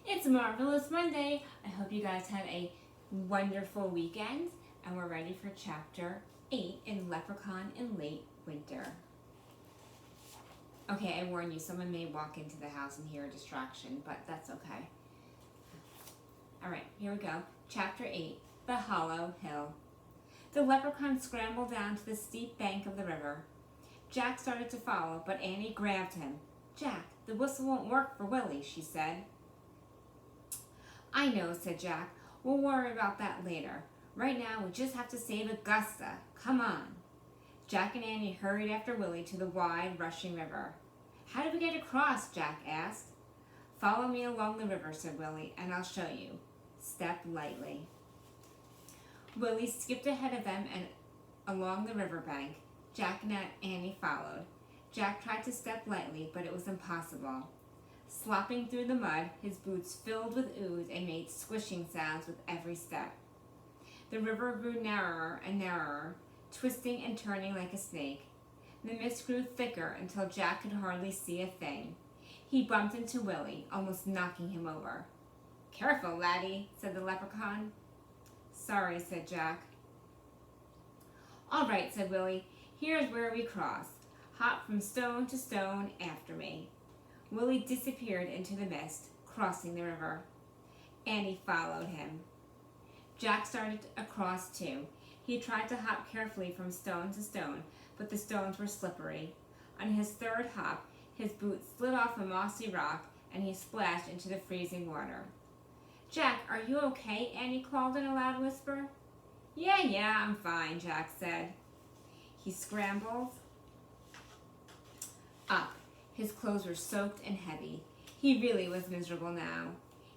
It's Marvelous Monday. I hope you guys had a wonderful weekend and we're ready for Chapter 8 in Leprechaun in Late Winter. Okay, I warn you, someone may walk into the house and hear a distraction, but that's okay. Alright, here we go. Chapter 8, The Hollow Hill. The leprechaun scrambled down to the steep bank of the river. Jack started to follow, but Annie grabbed him. "Jack, the whistle won't work for Willie," she said. "I know," said Jack. "We'll worry about that later. Right now, we just have to save Augusta. Come on." Jack and Annie hurried after Willie to the wide, rushing river. "How do we get across?" Jack asked. "Follow me along the river," said Willie, "and I'll show you. Step lightly." Willie skipped ahead of them and along the riverbank. Jack and Annie followed. Jack tried to step lightly, but it was impossible. Slopping through the mud, his boots filled with ooze and made squishing sounds with every step. The river grew narrower and narrower, twisting and turning like a snake. The mist grew thicker until Jack could hardly see a thing. He bumped into Willie, almost knocking him over. "Careful, laddie," said the leprechaun. "Sorry," said Jack. "All right," said Willie. "Here's where we cross. Hop from stone to stone after me." Willie disappeared into the mist, crossing the river. Annie followed him. Jack started across too. He tried to hop carefully from stone to stone, but the stones were slippery. On his third hop, his boot slid off a mossy rock and he splashed into the freezing water. "Jack, are you okay?" Annie called in a loud whisper. Yeah, I'm fine," Jack said. He scrambled up. His clothes were soaked and heavy. He really was miserable now.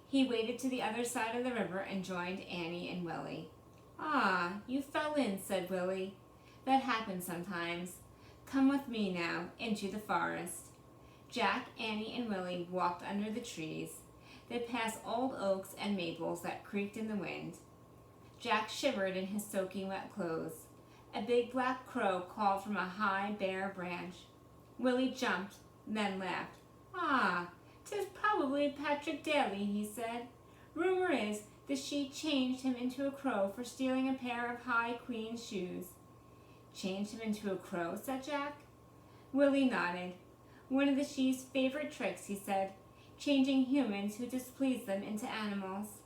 He waded to the other side of the river and joined Annie and Willie. "Ah, you fell in," said Willie. "That happens sometimes. Come with me now, into the forest." Jack, Annie, and Willie walked under the trees. They passed old oaks and maples that creaked in the wind. Jack shivered in his soaking wet clothes. A big black crow called from a high, bare branch. Willie jumped, then laughed. "Ah, 'tis probably Patrick Daly," he said. "Rumor is the she changed him into a crow for stealing a pair of High Queen's shoes." "Changed him into a crow?" said Jack. Willie nodded. "One of the she's favorite tricks," he said, "changing humans who displease them into animals."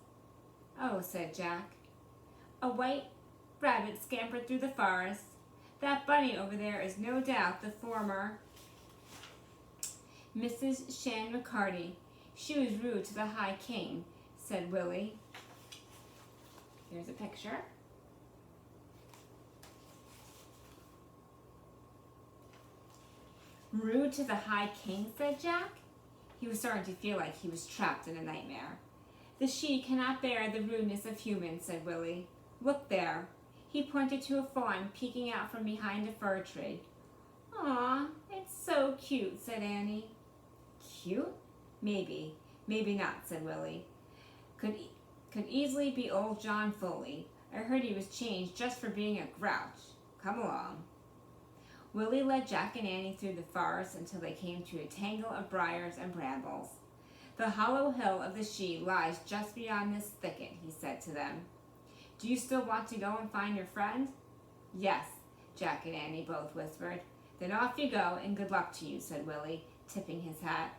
"Oh," said Jack. A white rabbit scampered through the forest. "That bunny over there is no doubt the former Mrs. Shan McCarty. She was rude to the High King," said Willie. Here's a picture. "Rude to the High King," said Jack. He was starting to feel like he was trapped in a nightmare. "The she cannot bear the rudeness of humans," said Willie. "Look there." He pointed to a fawn peeking out from behind a fir tree. "Aw, it's so cute," said Annie. "Cute? Maybe. Maybe not," said Willie. Could easily be old John Foley. I heard he was changed just for being a grouch. Come along." Willie led Jack and Annie through the forest until they came to a tangle of briars and brambles. "The hollow hill of the she lies just beyond this thicket," he said to them. "Do you still want to go and find your friend?" "Yes," Jack and Annie both whispered. "Then off you go, and good luck to you," said Willie, tipping his hat.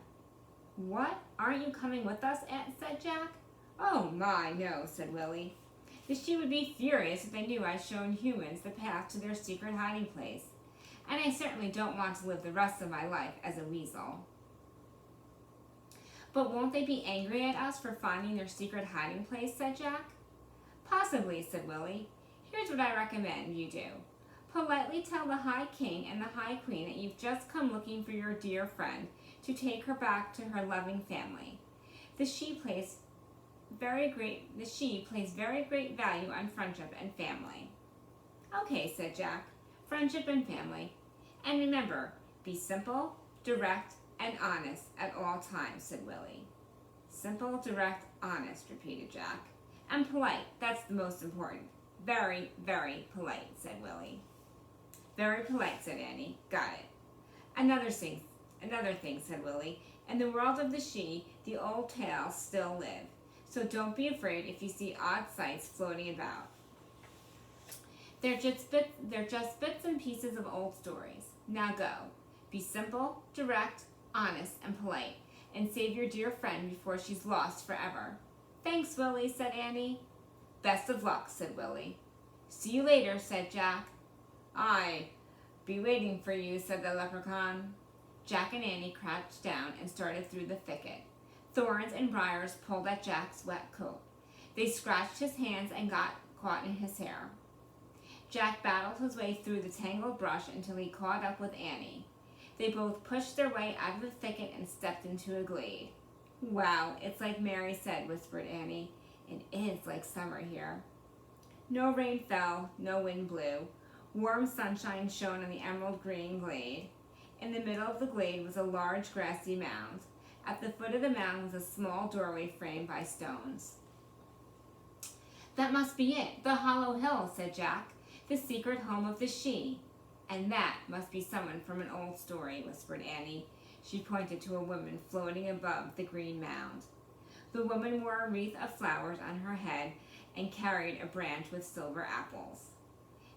"What? Aren't you coming with us?" said Jack. "Oh my, no," said Willie. "The she would be furious if they knew I'd shown humans the path to their secret hiding place. And I certainly don't want to live the rest of my life as a weasel." "But won't they be angry at us for finding their secret hiding place?" said Jack. "Possibly," said Willie. "Here's what I recommend you do. Politely tell the High King and the High Queen that you've just come looking for your dear friend to take her back to her loving family. The she places very great value on friendship and family." "Okay," said Jack. "Friendship and family. And remember, be simple, direct, and honest at all times," said Willie. "Simple, direct, honest," repeated Jack. "And polite, that's the most important. Very, very polite," said Willie. "Very polite," said Annie. "Got it." Another thing, said Willie. In the world of the Sidhe, the old tales still live. So don't be afraid if you see odd sights floating about. They're just bits and pieces of old stories. Now go. Be simple, direct, honest, and polite, and save your dear friend before she's lost forever. Thanks, Willie, said Annie. Best of luck, said Willie. See you later, said Jack. Aye, be waiting for you, said the leprechaun. Jack and Annie crouched down and started through the thicket. Thorns and briars pulled at Jack's wet coat. They scratched his hands and got caught in his hair. Jack battled his way through the tangled brush until he caught up with Annie. They both pushed their way out of the thicket and stepped into a glade. Wow, it's like Mary said, whispered Annie. It is like summer here. No rain fell, no wind blew. Warm sunshine shone on the emerald green glade. In the middle of the glade was a large grassy mound. At the foot of the mound was a small doorway framed by stones. That must be it, the hollow hill, said Jack. The secret home of the Sidhe. And that must be someone from an old story, whispered Annie. She pointed to a woman floating above the green mound. The woman wore a wreath of flowers on her head and carried a branch with silver apples.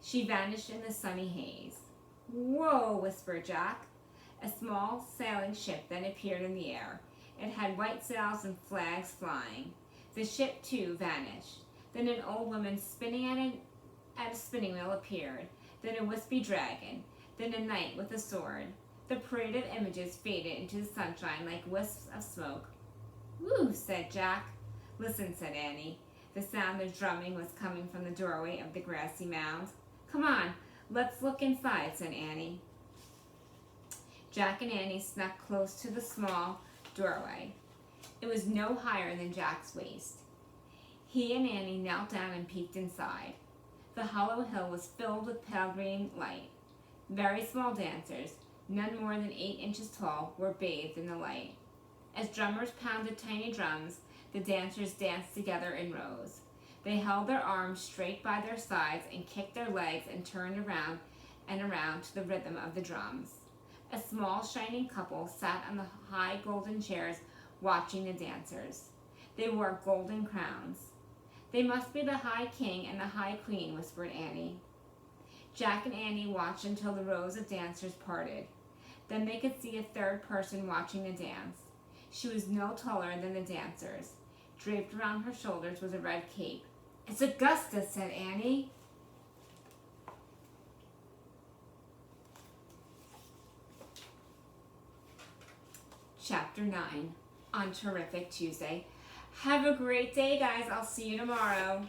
She vanished in the sunny haze. Whoa, whispered Jack. A small sailing ship then appeared in the air. It had white sails and flags flying. The ship, too, vanished. Then an old woman spinning at a spinning wheel appeared. Then a wispy dragon. Then a knight with a sword. The parade of images faded into the sunshine like wisps of smoke. Woo, said Jack. Listen, said Annie. The sound of drumming was coming from the doorway of the grassy mound. Come on, let's look inside, said Annie. Jack and Annie snuck close to the small doorway. It was no higher than Jack's waist. He and Annie knelt down and peeked inside. The hollow hill was filled with pale green light. Very small dancers, none more than 8 inches tall, were bathed in the light. As drummers pounded tiny drums, the dancers danced together in rows. They held their arms straight by their sides and kicked their legs and turned around and around to the rhythm of the drums. A small, shining couple sat on the high golden chairs watching the dancers. They wore golden crowns. They must be the High King and the High Queen, whispered Annie. Jack and Annie watched until the rows of dancers parted. Then they could see a third person watching the dance. She was no taller than the dancers. Draped around her shoulders was a red cape. It's Augusta, said Annie. Chapter 9, on Terrific Tuesday. Have a great day, guys. I'll see you tomorrow.